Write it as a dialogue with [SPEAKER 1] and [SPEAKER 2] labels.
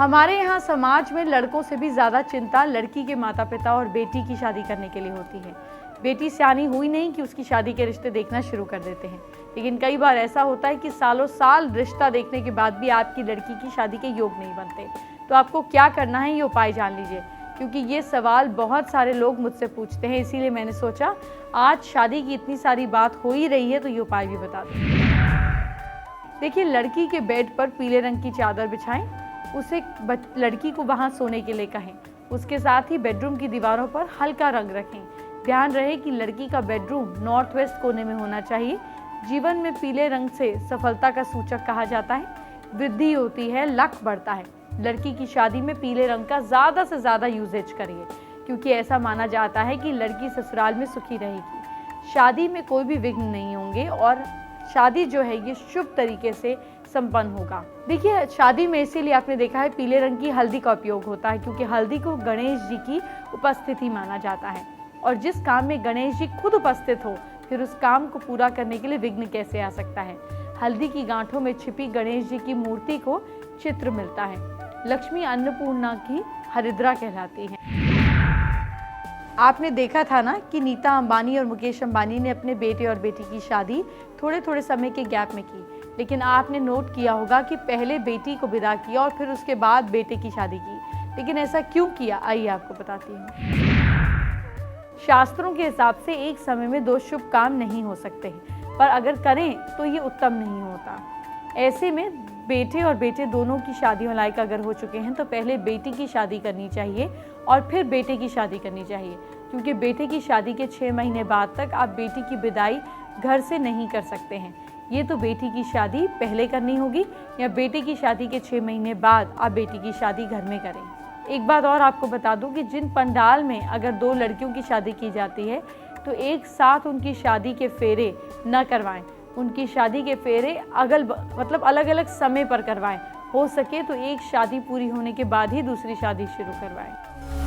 [SPEAKER 1] हमारे यहाँ समाज में लड़कों से भी ज़्यादा चिंता लड़की के माता पिता और बेटी की शादी करने के लिए होती है। बेटी सियानी हुई नहीं कि उसकी शादी के रिश्ते देखना शुरू कर देते हैं, लेकिन कई बार ऐसा होता है कि सालों साल रिश्ता देखने के बाद भी आपकी लड़की की शादी के योग नहीं बनते। तो आपको क्या करना है, ये उपाय जान लीजिए, क्योंकि ये सवाल बहुत सारे लोग मुझसे पूछते हैं। इसीलिए मैंने सोचा आज शादी की इतनी सारी बात हो ही रही है तो ये उपाय भी बता दूँ। देखिए, लड़की के बेड पर पीले रंग की चादर बिछाएं, उसे लड़की को वहां सोने के लिए कहें। उसके साथ ही बेडरूम की दीवारों पर हल्का रंग रखें। ध्यान रहे कि लड़की का बेडरूम नॉर्थ वेस्ट कोने में होना चाहिए। जीवन में पीले रंग से सफलता का सूचक कहा जाता है, वृद्धि होती है, लक बढ़ता है। लड़की की शादी में पीले रंग का ज़्यादा से ज़्यादा यूजेज करिए, क्योंकि ऐसा माना जाता है कि लड़की ससुराल में सुखी रहेगी। शादी में कोई भी विघ्न नहीं होंगे और शादी जो है ये शुभ तरीके से संपन्न होगा। देखिए, शादी में इसीलिए आपने देखा है पीले रंग की हल्दी का उपयोग होता है, क्योंकि हल्दी को गणेश जी की उपस्थिति माना जाता है। और जिस काम में गणेश जी खुद उपस्थित हो, फिर उस काम को पूरा करने के लिए विघ्न कैसे आ सकता है। हल्दी की गांठों में छिपी गणेश जी की मूर्ति को चित्र मिलता है। लक्ष्मी अन्नपूर्णा की हरिद्रा कहलाती है। आपने देखा था ना कि नीता अंबानी और मुकेश अंबानी ने अपने बेटे और बेटी की शादी थोड़े थोड़े समय के गैप में की, लेकिन आपने नोट किया होगा कि पहले बेटी को विदा किया और फिर उसके बाद बेटे की शादी की। लेकिन ऐसा क्यों किया, आइए आपको बताती हूँ। शास्त्रों के हिसाब से एक समय में दो शुभ काम नहीं हो सकते हैं, पर अगर करें तो ये उत्तम नहीं होता। ऐसे में बेटे और बेटे दोनों की शादियों लायक अगर हो चुके हैं तो पहले बेटी की शादी करनी चाहिए और फिर बेटे की शादी करनी चाहिए, क्योंकि बेटे की शादी के 6 महीने बाद तक आप बेटी की विदाई घर से नहीं कर सकते हैं। ये तो बेटी की शादी पहले करनी होगी या बेटे की शादी के 6 महीने बाद आप बेटी की शादी घर में करें। एक बात और आपको बता दूं कि जिन पंडाल में अगर 2 लड़कियों की शादी की जाती है तो एक साथ उनकी शादी के फेरे न करवाएं। उनकी शादी के फेरे अलग अलग समय पर करवाएं। हो सके तो एक शादी पूरी होने के बाद ही दूसरी शादी शुरू करवाएं।